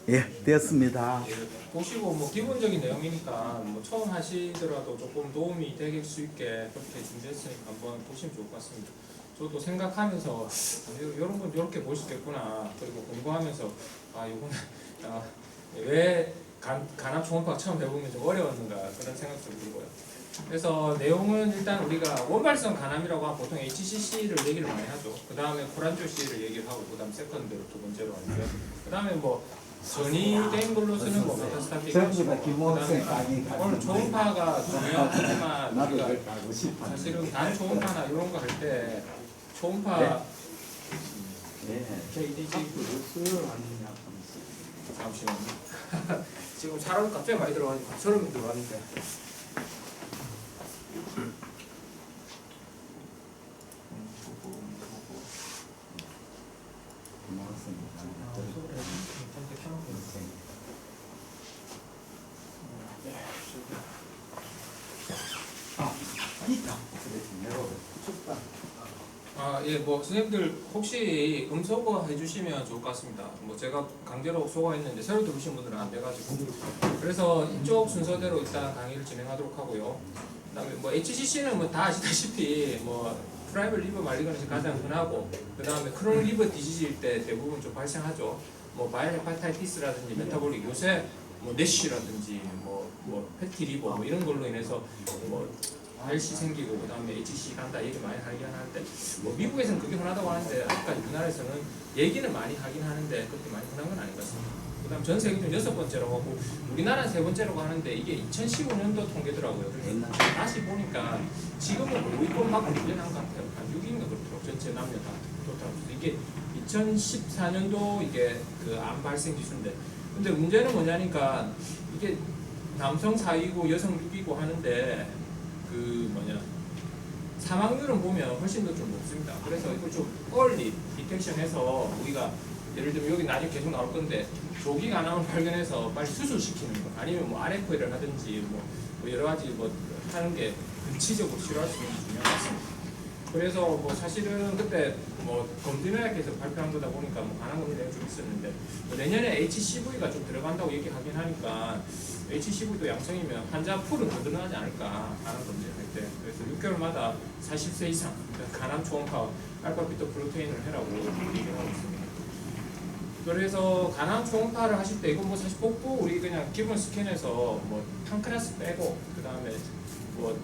예, 되었습니다. 예, 보시고 뭐 기본적인 내용이니까 뭐 처음 하시더라도 조금 도움이 될 수 있게 그렇게 준비했으니까 한번 보시면 좋을 것 같습니다. 저도 생각하면서 이런 건 이렇게 볼 수 있겠구나. 그리고 공부하면서 이거는 왜 간압 초음파 처음 해보면 좀 어려웠는가 그런 생각도 들고요. 그래서 내용은 일단 우리가 원발성 간암이라고 하면 보통 HCC를 얘기를 많이 하죠. 그 다음에 코란조 C를 얘기를 하고 그 다음 세컨드로 두 번째로 하고요. 그 다음에 뭐 전이된 걸로 쓰는 거 메타스타틱 전부 다 기본성 강의 오늘 초음파가 중요하지만 나도 우리가 그걸 가고 싶어. 사실은 단 초음파나 이런 거 할 때 초음파 네. KDG 무슨 아니냐 잠시만요. 지금 사람 갑자기 많이 들어가니까 저런 들어가는데. 예, 뭐 선생님들 혹시 음소거 해주시면 좋을 것 같습니다. 뭐 제가 강제로 소거했는데 새로 들으신 분들은 안 돼가지고 그래서 이쪽 순서대로 일단 강의를 진행하도록 하고요. 그다음에 뭐 HCC는 뭐 다 아시다시피 뭐 프라이멀 리버 말리건이 가장 흔하고 그다음에 크로닉 리버 디지즈일 때 대부분 좀 발생하죠. 뭐 바이럴 헤파타이티스라든지 메타볼릭 요새 뭐 내쉬라든지 뭐 패티 리버 뭐 이런 걸로 인해서 뭐 RC 생기고 그 다음에 HC 간다 얘기 많이 하긴 하는데 뭐 미국에서는 그게 흔하다고 하는데 아직까지 우리나라에서는 얘기는 많이 하긴 하는데 그렇게 많이 흔한 건 아닌 것 같습니다. 그 다음 전 세계적으로 6번째라고 하고 우리나라는 3번째라고 하는데 이게 2015년도 통계더라고요. 그래서 다시 보니까 지금은 5위권 받고 밀려난 것 같아요. 한 6위인가 그렇더라고요. 전체 남녀 다 토탈합쳐서 이게 2014년도 이게 그 암 발생 지수인데 근데 문제는 뭐냐니까 이게 남성 4위고 여성 6위고 하는데 사망률은 보면 훨씬 더 좀 높습니다. 그래서 이걸 좀 early 디텍션해서 우리가 예를 들면 여기 나중에 계속 나올 건데 조기 간암을 발견해서 빨리 수술시키는 거 아니면 뭐 RF를 하든지 뭐 여러 가지 뭐 하는 게 근치적으로 치료할 수 있는 게 중요한 것 같습니다. 그래서 뭐 사실은 그때 뭐 검진의학에서 발표한 거다 보니까 뭐 간암 검진이 좀 있었는데 뭐 내년에 HCV가 좀 들어간다고 얘기하긴 하니까 HCV도 양성이면 환자 풀은 더 늘어나지 않을까 간암 검진을 할 때. 그래서 6개월마다 40세 이상 간암 초음파 알파 비타 프로테인을 해라고 얘기를 하고 있습니다. 그래서 간암 초음파를 하실 때 이건 뭐 사실 복부 우리 그냥 기본 스캔에서 뭐 판크라스 빼고 그 다음에 뭐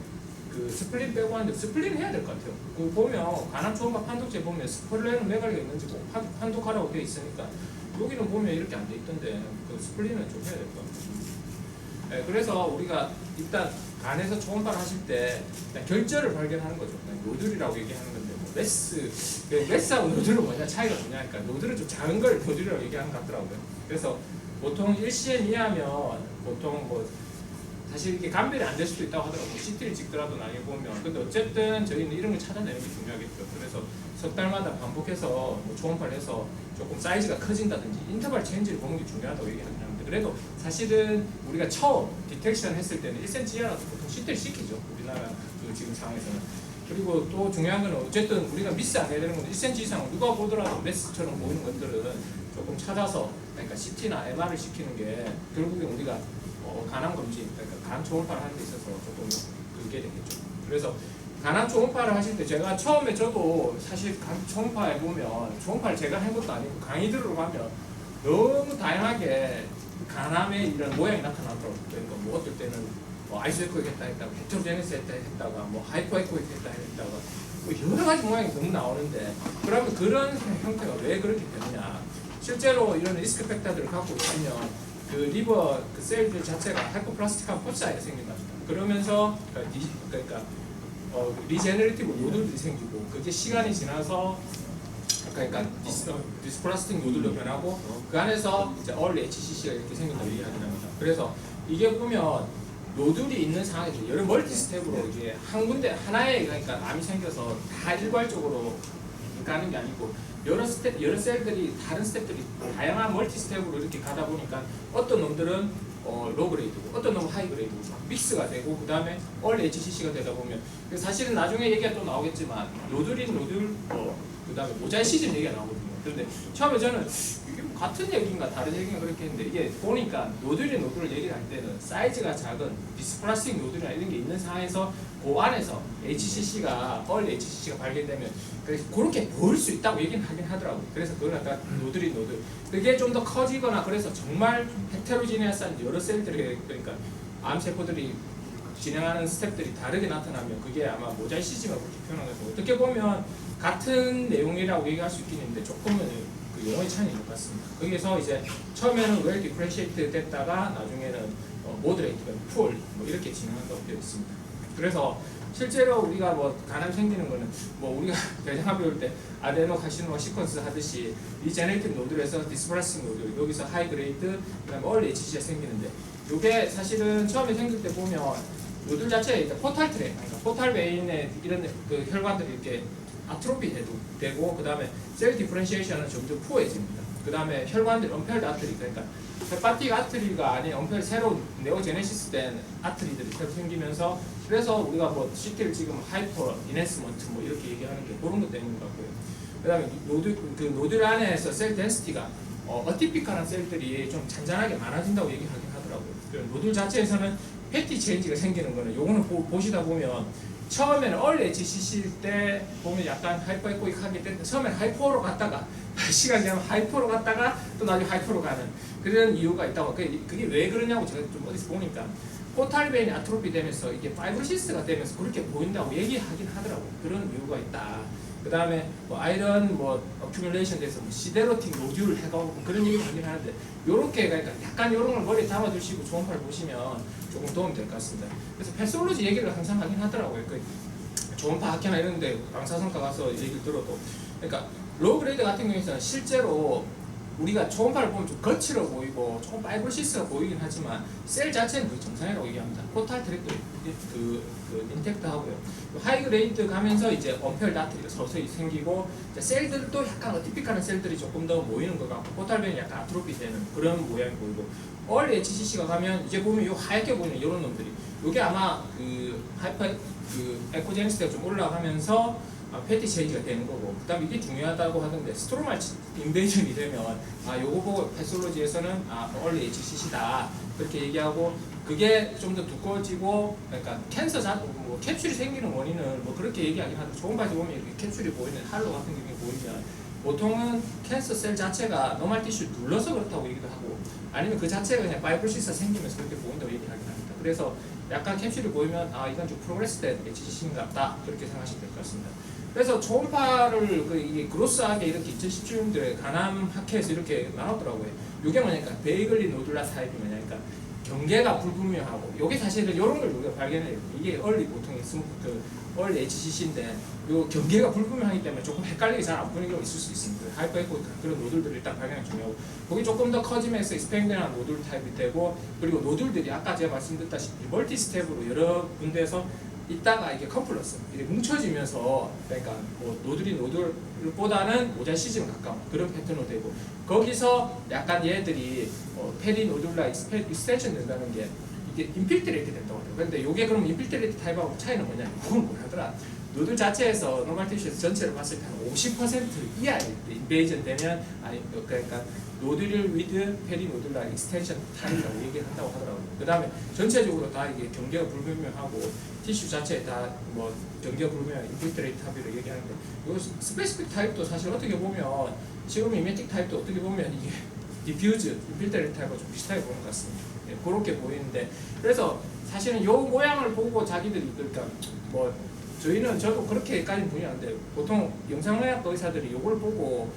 그 스플린 빼고 하는데 스플린 해야 될 것 같아요. 그 보면 간암 초음파 판독제 보면 스플린은 매갈리가 있는지 꼭 판독하라고 되어 있으니까 여기는 보면 이렇게 안 돼 있던데 그 스플린은 좀 해야 될 것 같아요. 네, 그래서 우리가 일단 간에서 초음파를 하실 때 결절을 발견하는 거죠. 노들이라고 얘기하는 건데 뭐 메스하고 노들은 뭐냐 차이가 뭐냐니까 노들은 좀 작은 걸 노들이라고 얘기하는 것 같더라고요. 그래서 보통 1cm 이하면 보통 뭐 사실 이게 감별이 안 될 수도 있다고 하더라고요. CT를 찍더라도 나중에 보면. 근데 어쨌든 저희는 이런 걸 찾아내는 게 중요하겠죠. 그래서 석 달마다 반복해서 뭐 초음파를 해서 조금 사이즈가 커진다든지 인터벌 체인지를 보는 게 중요하다고 얘기하긴 하는데 그래도 사실은 우리가 처음 디텍션 했을 때는 1cm 이하라도 보통 CT를 시키죠. 우리나라 그 지금 상황에서는. 그리고 또 중요한 건 어쨌든 우리가 미스 안 해야 되는 건 1cm 이상 누가 보더라도 메스처럼 보이는 것들은 조금 찾아서 그러니까 CT나 MR을 시키는 게 결국에 우리가 간암 검진, 그러니까 간 초음파를 하는 데 있어서 조금 그게 되겠죠. 그래서 간암 초음파를 하실 때 제가 처음에 저도 사실 간 초음파에 보면 초음파를 제가 한 것도 아니고 강의 들어가면 너무 다양하게 간암의 이런 모양이 나타나더라고요. 그러니까 뭐 어떨 때는 뭐 아이소에코익 했다 했다가 헤테로제네스 했다가 뭐 하이퍼에코익 했다가 뭐 여러 가지 모양이 너무 나오는데 그러면 그런 형태가 왜 그렇게 되느냐? 실제로 이런 리스크 팩터들을 갖고 있으면 그 리버 그 셀들 자체가 하이퍼플라스틱한 포츠 사이에 생긴다. 그러면서 그러니까 리제너레이티브 노들이 생기고 그게 시간이 지나서 그러니까 디스플라스틱 노들로 변하고 그 안에서 이제 얼리 HCC가 이렇게 생긴다고 얘기하긴 합니다. 그래서 이게 보면 노들이 있는 상황에서 여러 멀티 스텝으로 이게 한 군데 하나에 그러니까 암이 생겨서 다 일괄적으로 가는 게 아니고 여러 스텝, 여러 셀들이 다른 스텝들이 다양한 멀티 스텝으로 이렇게 가다 보니까 어떤 놈들은 로우 그레이드고 어떤 놈은 하이 그레이드고 믹스가 되고 그 다음에 얼리 HCC가 되다 보면 사실은 나중에 얘기가 또 나오겠지만 노들인 노들 그 다음에 모자이시즌 얘기가 나오거든요. 그런데 처음에 저는 이게 뭐 같은 얘기인가 다른 얘기인가 그렇게 했는데 이게 보니까 노들이 노들을 얘기를 할 때는 사이즈가 작은 디스플라스틱 노들이나 이런 게 있는 상황에서 그 안에서 HCC가 얼리 HCC가 발견되면 그래서 그렇게 보일 수 있다고 얘기는 하긴 하더라고요. 그래서 그걸 갖다 노들이 노들 그게 좀 더 커지거나 그래서 정말 헤테로지니아스한 여러 셀들이 그러니까 암세포들이 진행하는 스텝들이 다르게 나타나면 그게 아마 모자이시즘을 그렇게 표현한 거죠. 어떻게 보면 같은 내용이라고 얘기할 수 있긴 있는데 조금은 그 용어의 차이인 것 같습니다. 거기에서 이제 처음에는 웰 디프레시에이트 됐다가 나중에는 모더레이트, 풀 뭐 이렇게 진행한다고 되어 있습니다. 그래서 실제로 우리가 뭐 간암 생기는 거는 뭐 우리가 대장암 배울 때 아데노 카시노마 시퀀스 하듯이 리제네이티브 노드에서 디스플라스틱 노드 여기서 하이 그레이드 그다음에 얼리 HCC가 생기는데 이게 사실은 처음에 생길 때 보면 노들 자체에 포탈 트랙, 그러니까 포탈 베인에 이런 그 혈관들이 이렇게 아트로피 되고 그 다음에 셀 디퍼런시에이션은 점점 푸어해집니다. 그 다음에 혈관들이 언펠드 아트리, 그러니까 헤파틱 아트리가 아닌 언펠 새로운 네오제네시스 된 아트리들이 새로 생기면서 그래서 우리가 뭐 쉽게 지금 하이퍼 이네스먼트 뭐 이렇게 얘기하는 게 그런 것 때문인 것 같고요. 그 다음에 노들 안에서 셀 덴시티가 어티피컬한 셀들이 좀 잔잔하게 많아진다고 얘기하긴 하더라고요. 노들 자체에서는 패티 체인지가 생기는 거는 요거는 보시다 보면 처음에는 얼리 HCC일 때 보면 약간 하이퍼에코익하게 됐는데 처음에는 하이퍼로 갔다가 시간이 지나면 하이퍼로 갔다가 또 나중에 하이퍼로 가는 그런 이유가 있다고. 그게 왜 그러냐고 제가 좀 어디서 보니까 포탈베인이 아트로피 되면서 이게 파이브로시스가 되면서 그렇게 보인다고 얘기하긴 하더라고요. 그런 이유가 있다. 그 다음에 뭐 아이런 뭐 어큐뮬레이션 돼서 뭐 시데로틱 노듈 해가고 그런 얘기를 하긴 하는데 요렇게 그러니까 약간 요런 걸 머리에 담아두시고 초음파를 보시면 조금 도움이 될 것 같습니다. 그래서 패솔로지 얘기를 항상 하긴 하더라고요. 그 초음파 학회나 이런 데 방사선과 가서 얘기를 들어도 그러니까 로우 그레이드 같은 경우에는 실제로 우리가 초음파를 보면 좀 거칠어 보이고 조금 파이브로시스가 보이긴 하지만 셀 자체는 거의 정상이라고 얘기합니다. 포탈 트랙도 인텍트 하고요. 하이 그레이드 가면서 이제 언펠 다트리가 서서히 생기고 이제 셀들도 약간 어티픽한 셀들이 조금 더 모이는 것 같고 포탈 벤이 약간 아트로피 되는 그런 모양이 보이고 얼리 HCC가 가면 이제 보면 요 하얗게 보이는 이런 놈들이 요게 아마 그 하이퍼 그 에코제니스가 좀 올라가면서 패티 체인지가 되는 거고 그 다음에 이게 중요하다고 하던데 스트로말 인베이전이 되면 요거 보고 패솔로지에서는 얼리 HCC다 그렇게 얘기하고 그게 좀 더 두꺼워지고 그러니까 캔서 뭐 캡슐이 생기는 원인을 뭐 그렇게 얘기하긴 하죠. 초음파에서 보면 이렇게 캡슐이 보이는 할로 같은 경우에 보이면 보통은 캔서 셀 자체가 노멀 티슈 눌러서 그렇다고 얘기도 하고 아니면 그 자체가 그냥 파이브로시스가 생기면서 그렇게 보인다고 얘기하긴 합니다. 그래서 약간 캡슐이 보이면 이건 좀 프로그레스된 HCC인 것 같다 그렇게 생각하시면 될 것 같습니다. 그래서 초음파를 이게 그로스하게 이렇게 2017년도에 간암 학회에서 이렇게 나눴더라고요. 이게 뭐냐니까 베이글리 노듈라 타입이 뭐냐니까 경계가 불분명하고 이게 사실은 이런 걸 우리가 발견해요. 이게 얼리 보통 얼리 HCC인데 요 경계가 불분명하기 때문에 조금 헷갈리게 잘 안 보이는 경우가 있을 수 있습니다. 하이퍼에코이크한 그런 노들들을 일단 발견이 중요하고 거기 조금 더 커지면서 익스팽드한 노들 타입이 되고 그리고 노들들이 아까 제가 말씀드렸다시피 멀티 스텝으로 여러 군데에서 있다가 이게 컴플러스 이게 뭉쳐지면서 그러니까 뭐 노들보다는 모자시즘에 가까운 그런 패턴으로 되고 거기서 약간 얘들이 페리 노듈라 익스텐션 된다는 게 이게 인필트레이트 된다고 해요. 그런데 이게 그럼 인필트레이트 타입하고 차이는 뭐냐? 그건 뭐라더라? 노들 자체에서 노멀 티슈에서 전체를 봤을 때 한 50% 이하의 인베이전 되면 그러니까 노듈 위드 페리 노듈라 익스텐션 타입이라고 얘기를 한다고 하더라고요. 그 다음에 전체적으로 다 이게 경계가 불분명하고 티슈 자체에 다 뭐 경계가 불분명한 인필트레이트 타입으로 얘기하는데 이 스페시픽 타입도 사실 어떻게 보면 지금 이메틱 타입도 어떻게 보면 이게 디퓨즈 인필트레이트 타입과 좀 비슷하게 보는 것 같습니다. 네, 그렇게 보이는데 그래서 사실은 이 모양을 보고 자기들이 그러니까 뭐 저도 그렇게까지는 분이 안 돼요. 보통 영상의학 의사들이 이걸 보고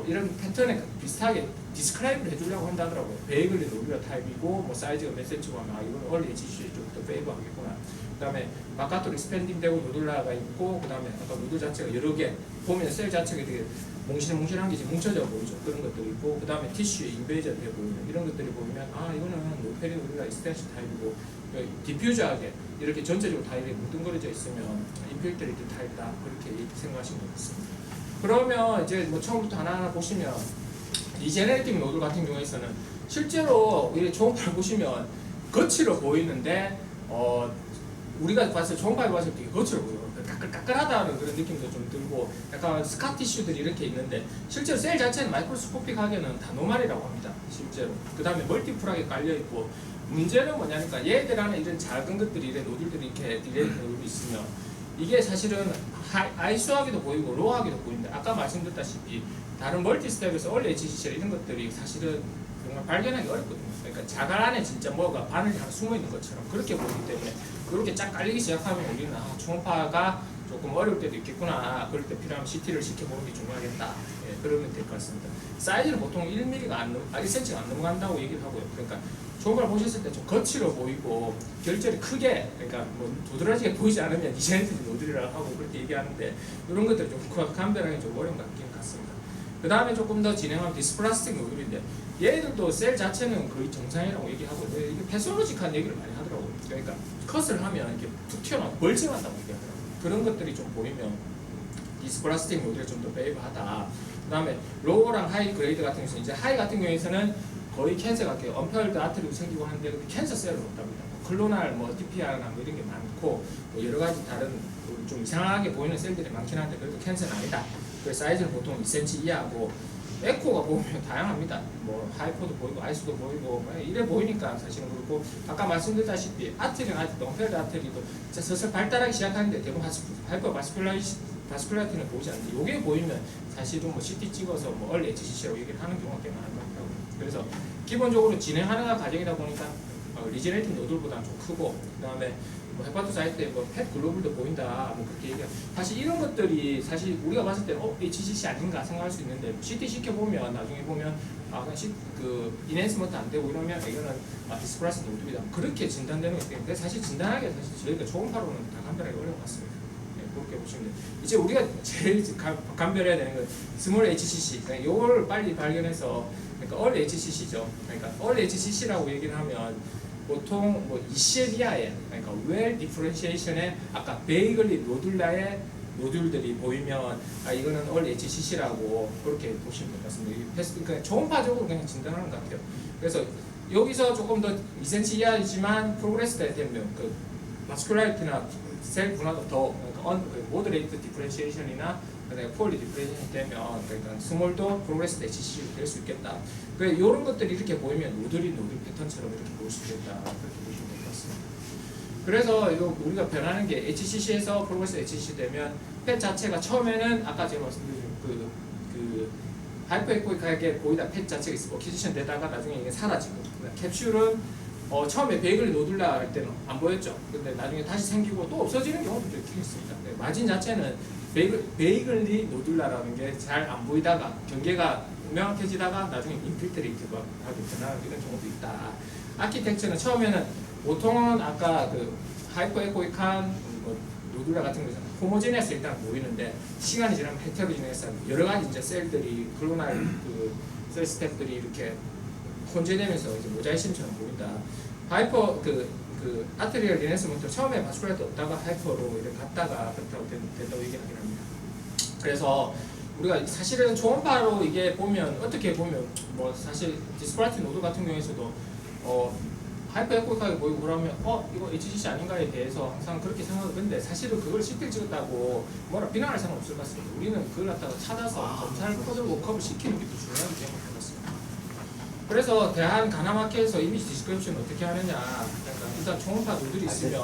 이런 패턴에 비슷하게 디스크라이브를 해주려고 한다더라고요. 베이글리 노듈라 타입이고 뭐 사이즈가 몇 센치고 하면 이건 얼리 HCC에 좀 더 페이버하겠구나. 그 다음에 바깥으로 익스펜딩 되고 노듈라가 있고 그 다음에 아까 노듈 자체가 여러 개 보면 셀 자체가 되게 몽실몽실한 게 뭉쳐져 보이죠. 그런 것들이 있고 그 다음에 티슈에 인베이전 돼 보이는 이런 것들이 보이면 이거는 페리 노듈라 익스텐션 타입이고 디퓨저하게 이렇게 전체적으로 다 이렇게 뭉뚱그려져 있으면 인필트레이트 타입이다 그렇게 생각하시면 되겠습니다. 그러면 이제 뭐 처음부터 하나하나 보시면 리제네레이티브 노듈 같은 경우에서는 실제로 우리 초음파를 보시면 거칠어 보이는데 우리가 봤을 때 초음파를 봤을 때 거칠어 보여요. 까끌까끌하다는 그런 느낌도 좀 들고 약간 스카티슈들이 이렇게 있는데 실제로 셀 자체는 마이크로스코픽하게는 다 노말이라고 합니다. 실제로. 그 다음에 멀티풀하게 깔려 있고 문제는 뭐냐니까 얘들 안에 이런 작은 것들이 이런 노즐들이 이렇게 디레이트 노즐이 있으면 이게 사실은 아이소하기도 보이고 로우하기도 보이는데 아까 말씀드렸다시피 다른 멀티 스텝에서 원래 HCC 이런 것들이 사실은 정말 발견하기 어렵거든요. 그러니까 자갈 안에 진짜 뭐가 바늘이 하나 숨어 있는 것처럼 그렇게 보이기 때문에 그렇게 쫙 깔리기 시작하면 우리는 초음파가 조금 어려울 때도 있겠구나. 그럴 때 필요하면 CT를 시켜보는 게 중요하겠다. 예, 그러면 될 것 같습니다. 사이즈는 보통 1mm가 1cm가 안 넘어간다고 얘기를 하고요. 그러니까 초음파를 보셨을 때 좀 거칠어 보이고 결절이 크게 그러니까 뭐 도드라지게 보이지 않으면 디자인들이 노즐이라고 하고 그렇게 얘기하는데 이런 것들이 좀 감별하기 좀 어려운 것 같긴 같습니다. 그 다음에 조금 더 진행하면 디스플라스틱 노즐인데 얘들도 셀 자체는 거의 정상이라고 얘기하고 이게 패솔로직한 얘기를 많이 하더라고요. 그러니까 컷을 하면 이렇게 툭 튀어나와 벌징한다고 얘기하더라고요. 그런 것들이 좀 보이면 디스플라스틱 노즐이 좀 더 베이브하다. 그 다음에 로우랑 하이 그레이드 같은 경우에는 이제 하이 같은 경우에는 거의 캔서가 언펠드 아트리도 생기고 하는데 캔서 셀은 없답니다. 클로날 뭐 DPR나 뭐 이런 게 많고 뭐 여러 가지 다른 좀 이상하게 보이는 셀들이 많긴 한데 그래도 캔서는 아니다. 그 사이즈는 보통 2cm 이하고 에코가 보면 다양합니다. 뭐 하이퍼도 보이고 아이스도 보이고 이래 보이니까 사실은 그렇고 아까 말씀드렸다시피 아트리는 아직 언펠드 아트리도 슬슬 발달하기 시작하는데 대부분 하이퍼 바스큘라티는 보이지 않는데 요게 보이면 사실은 뭐 CT 찍어서 뭐 얼리 HCC라고 얘기를 하는 경우가 꽤 많은 것 같아요. 그래서 기본적으로 진행하는 과정이다 보니까 리제네이팅 노즐보다는 좀 크고 그 다음에 뭐 헤파토사이트에 뭐펫 글로불도 보인다 뭐 그렇게 얘기하고 사실 이런 것들이 사실 우리가 봤을 때 HCC 아닌가 생각할 수 있는데 CT 시켜보면 나중에 보면 그냥 그 인핸스먼트 안 되고 이러면 이거는 디스플라스 노즐이다 그렇게 진단되는 게 있는데 사실 진단하기 사실 저희가 초음파로는 다 감별하기 어려운 것 같습니다. 그렇게 보시면 돼요. 이제 우리가 제일 감별해야 되는 건 스몰 HCC 그러니까 이걸 빨리 발견해서 그러니까 얼리 HCC죠. 그러니까 얼리 HCC라고 얘기를 하면 보통 뭐 ECM 이하에 그러니까 웰 디퍼런시에이션의 아까 베이글리 노듈라의 노듈들이 보이면 이거는 얼리 HCC라고 그렇게 보시면 될 것 같습니다. 그러니까 초음파적으로 그냥 진단하는 것 같아요. 그래서 여기서 조금 더 2cm 이하이지만 프로그레스가 되면 그 마스큘라리티나 셀 분화도 더 그러니까 모더레이트 디퍼런시에이션이나 폴리 디퍼런시에이션 되면 그러니까 스몰도 프로그레스 HCC로 될 수 있겠다. 그래서 이런 것들이 이렇게 보이면 노즐 패턴처럼 이렇게 보일 수 있겠다. 그렇게 보시면 될 것 같습니다. 그래서 이거 우리가 변하는 게 HCC에서 프로그레스 HCC 되면 펫 자체가 처음에는 아까 제가 말씀드린 그 하이퍼에코익하게 보이다 펫 자체가 있고 키지션 되다가 나중에 이게 사라지고 캡슐은 처음에 베이글리 노듈라 할 때는 안 보였죠. 근데 나중에 다시 생기고 또 없어지는 경우도 있긴 있습니다. 마진 자체는 베이글리 노듈라라는 게 잘 안 보이다가 경계가 명확해지다가 나중에 인필트레이트가 하게 변하는 이런 경우도 있다. 아키텍처는 처음에는 보통은 아까 그 하이퍼에코익한 노듈라 같은 거에서는 호모제니어스 일단 보이는데 시간이 지나면 헤테로지니어스 여러 가지 이제 셀들이 클로날 그 셀 스텝들이 이렇게 혼재되면서 이제 모자이심처럼 보인다. 하이퍼 그 아트리얼 리네스먼트 처음에 바스큘라도 없다가 하이퍼로 이렇게 갔다가 그렇다고 된다고 얘기하긴 합니다. 그래서 우리가 사실은 초음파로 이게 보면 어떻게 보면 뭐 사실 디스플라티 노드 같은 경우에서도 하이퍼 에코익하게 보이고 그러면 이거 HCC 아닌가에 대해서 항상 그렇게 생각을 근데 사실은 그걸 CT를 찍었다고 뭐라 비난할 생각은 없을 것 같습니다. 우리는 그걸 갖다가 찾아서 검사를 퍼들고 컵을 시키는 게 더 중요하기 때문에 그렇습니다. 그래서 대한 가나마켓에서 이미지 디스크립션 어떻게 하느냐 그러니까 일단 초음파 노즐이 있으면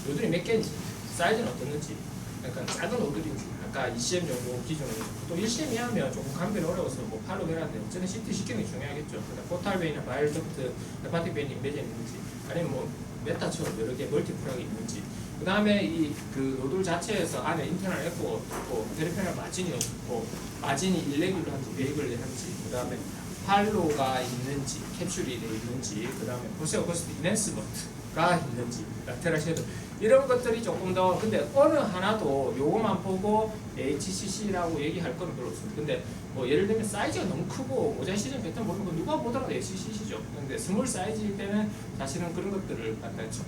노즐이 몇 개인지 사이즈는 어떻는지 그러니까 작은 노즐인지 아까 2cm 정도 기준으로 또 1cm 이하면 조금 감별이 어려워서 뭐 팔로 해놨는데 어쨌든 CT 시키는 게 중요하겠죠. 그러니까 포탈 베인이나 바이올 덕트, 헤파틱 베인이 인베져 있는지 아니면 뭐 메타처럼 여러 개 멀티플하게 있는지 그 다음에 이 그 노즐 자체에서 안에 인터널 에코가 없고 페리페럴 마진이 없고 마진이 일레귤러한지 베이글리한지 그 다음에 팔로가 있는지 캡슐이 있는지 그 다음에 보세요 인핸스먼트가 있는지 라테랄 섀도우 이런 것들이 조금 더 근데 어느 하나도 요거만 보고 HCC라고 얘기할 건 별로 없습니다. 근데 뭐 예를 들면 사이즈가 너무 크고 모자이시즌 패턴 보면 누가 보더라도 HCC죠. 근데 스몰 사이즈일 때는 사실은 그런 것들을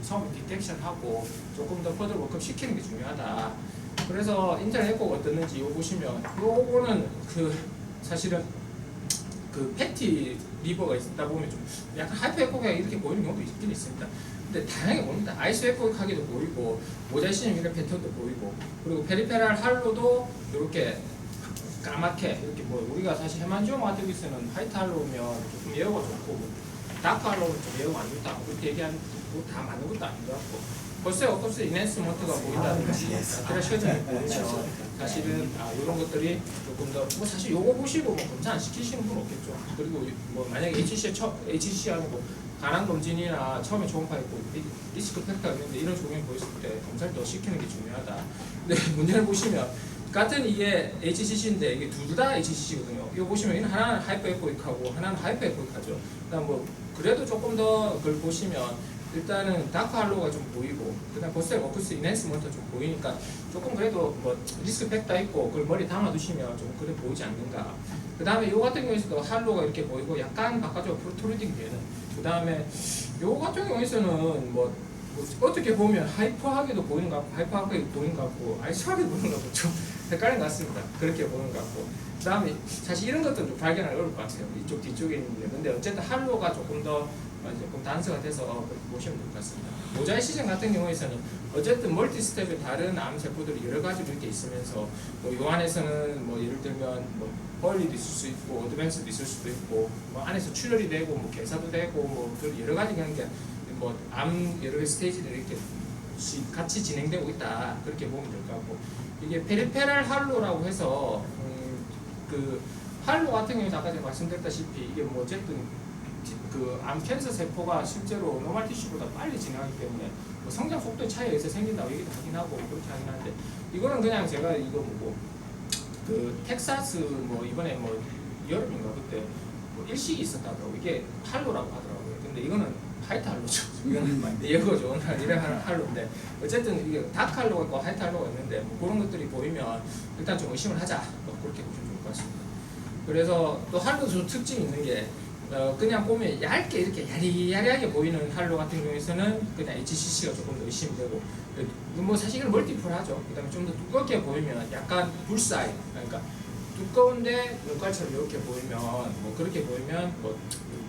처음 디텍션하고 조금 더 퍼즐 워크업 시키는 게 중요하다. 그래서 인터넷 에코가 어떻는지 이거 보시면 요거는 그 사실은 그 패티 리버가 있다 보면 좀 약간 하이퍼 에코가 이렇게 보이는 경우도 있긴 있습니다. 근데 다양하게 보입니다. 아이소에코익하게도 보이고 모자이시즘 이런 패턴도 보이고 그리고 페리페랄 할로도 이렇게 까맣게 이렇게 뭐 우리가 사실 헤만지오 마트리스는 화이트 할로면 조금 예어가 좋고 다크 할로는 좀 예어가 안 좋다 그렇게 얘기하는 거 다 맞는 것도 아닌 것 같고 벌써 어컵스 이넨스먼트가 보인다든지 라테랄 쉐딩이 보이면 사실은 이런 것들이 조금 더 뭐 사실 요거 보시고 뭐 검사 안 시키시는 분 없겠죠. 그리고 뭐 만약에 HCC 아니고 간암 검진이나 처음에 초음파 있고 리스크 팩터가 있는데 이런 조경이 보였을 때 검사를 더 시키는 게 중요하다. 근데 문제를 보시면 같은 이게 HCC인데 이게 둘 다 HCC거든요. 이거 보시면 이는 하나는 하이퍼 에코익하고 하나는 하이퍼 에코익하죠. 그다음 뭐 그래도 조금 더 그걸 보시면 일단은 다크 할로가 좀 보이고 그다음 보스의 워크스 이넨스먼트 좀 보이니까 조금 그래도 뭐 리스크 팩터 있고 그걸 머리 담아두시면 좀 그래 보이지 않는가. 그 다음에 요 같은 경우에서도 할로가 이렇게 보이고 약간 바깥쪽으로 프로트루딩 되는. 그 다음에 요 같은 경우에서는 뭐 어떻게 보면 하이퍼하게도 보이는 것 같고 하이퍼하게 보이는 것 같고 아이소하게 보이는 것 같고 좀 헷갈린 것 같습니다. 그렇게 보이는 것 같고 그 다음에 사실 이런 것들은 좀 발견하기 어려울 것 같아요. 이쪽 뒤쪽에 있는데 근데 어쨌든 할로가 조금 더 조금 단서가 돼서 그렇게 보시면 될 것 같습니다. 모자이시즘 같은 경우에서는 어쨌든 멀티 스텝의 다른 암 세포들이 여러 가지로 이렇게 있으면서 요 안에서는 뭐 예를 들면 뭐 벌리도 있을 수 있고 어드밴스도 있을 수도 있고 뭐 안에서 출혈이 되고 뭐 개사도 되고 뭐 여러 가지 그런 게 뭐 암 여러 개 스테이지들이 이렇게 같이 진행되고 있다 그렇게 보면 될 것 같고 이게 페리페랄 할로라고 해서 그 할로 같은 경우에 아까 제가 말씀드렸다시피 이게 뭐 어쨌든 그 암 캔서 세포가 실제로 노멀 티슈보다 빨리 진행하기 때문에 뭐 성장 속도의 차이가 있어 생긴다고 얘기도 하긴 하고 그렇게 하긴 하는데 이거는 그냥 제가 이거 뭐고 그 텍사스 뭐 이번에 뭐 여름인가 그때 뭐 일식이 있었다고 이게 할로라고 하더라고요. 근데 이거는 화이트 할로죠. 이거는 예거죠. 이런 할로인데 어쨌든 이게 다크 할로가 있고 화이트 할로가 있는데 뭐 그런 것들이 보이면 일단 좀 의심을 하자. 뭐 그렇게 보시면 좋을 것 같습니다. 그래서 또 할로도 좀 특징이 있는 게 그냥 보면 얇게 이렇게 야리야리하게 보이는 할로 같은 경우에서는 그냥 HCC가 조금 더 의심이 되고 뭐 사실 이건 멀티플하죠. 그 다음에 좀 더 두껍게 보이면 약간 불사이 그러니까 두꺼운데 눈깔처럼 이렇게 보이면 뭐 그렇게 보이면 뭐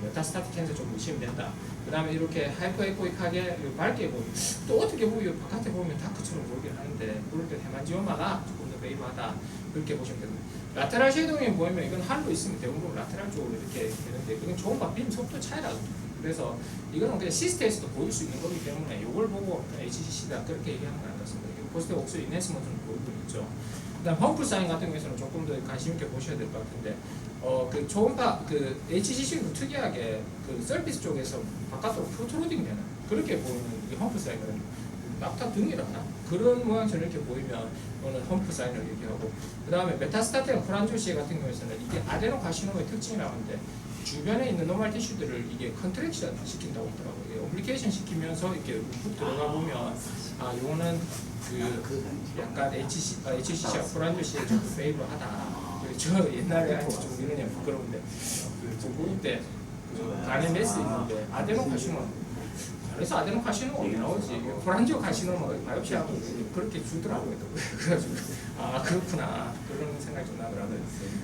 메타스타틱 캔서 좀 의심된다. 그 다음에 이렇게 하이퍼에코익하게 밝게 보이면 또 어떻게 보면 바깥에 보면 다크처럼 보이긴 하는데 그럴 때 헤만지오마가 조금 더 베이브하다 그렇게 보시면 됩니다. 라테랄 쉐이딩이 보이면 이건 할로 있으면 대부분 라테랄 쪽으로 이렇게 되는데 이건 초음파 빔 속도 차이라거든요. 그래서 이거는 그냥 시스템에서도 보일 수 있는 거기 때문에 이걸 보고 HCC다 그렇게 얘기하는 건 아니었습니다. 포스트 옥스 이넨스먼트는 보이고 있죠. 그다음 펌프 사인 같은 경우에는 조금 더 관심 있게 보셔야 될 것 같은데 그 초음파 그 HCC도 특이하게 그 서피스 쪽에서 바깥으로 프로트루딩 되는 그렇게 보이는 이 펌프 사인은 낙타 등이라나 그런 모양처럼 이렇게 보이면 이거는 험프 사인을 얘기하고 그 다음에 메타스타틱 프란조시에 같은 경우에는 이게 아데노카시노의 특징이라고 하는데 주변에 있는 노멀 티슈들을 이게 컨트랙션 시킨다고 하더라고요. 이게 어플리케이션 시키면서 이렇게 훅 들어가 보면 요거는 그 약간 HCC와 프란조시에 좀 페이버하다. 저 옛날에 좀 이러냐 부끄러운데 좀 보일 때 간에 메스 있는데 아데노카시노 그래서 아데노카시노가 어디 나오지? 프란지오 카시노는 바이옵시하고 그렇게 주더라고요. 그래가지고 아 그렇구나 그런 생각이 좀 나더라고요.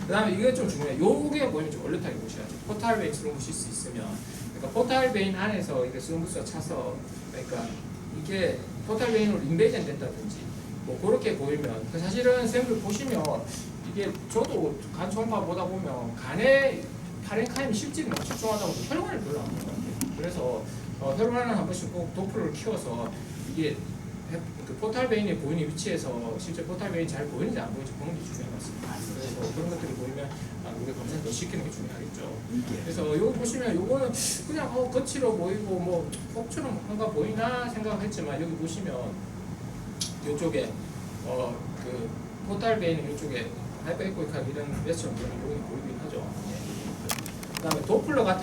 그 다음에 이게 좀 중요해요. 요게 보이면 좀 얼렸하게 보셔야죠. 포탈 베인 스룸부시스 있으면 그러니까 포탈 베인 안에서 이게 스룸부스가 차서 그러니까 이게 포탈 베인으로 인베이전 된다든지 뭐 그렇게 보이면 사실은 샘플 보시면 이게 저도 간 초음파 보다 보면 간에 파렌카임이 실질이 너무 집중하다고 혈관을 별로 안 보는 것 같아요. 그래서 혈관을 한 번씩 꼭 도플러를 키워서 이게 그 포탈 베인이 보이는 위치에서 실제 포탈 베인이 잘 보이는지 안 보이는지 보는 게 중요한 것 같습니다. 그래서 그런 것들이 보이면 우리 검사를 더 시키는 게 중요하겠죠. 그래서 이거 보시면 요거는 그냥 거칠어 보이고 뭐 폭처럼 뭔가 보이나 생각했지만 여기 보시면 이쪽에 그 포탈 베인은 이쪽에 하이퍼에코익한 이런 메스처럼 보이는 요게 보이긴 하죠. 그다음에 도플러 같은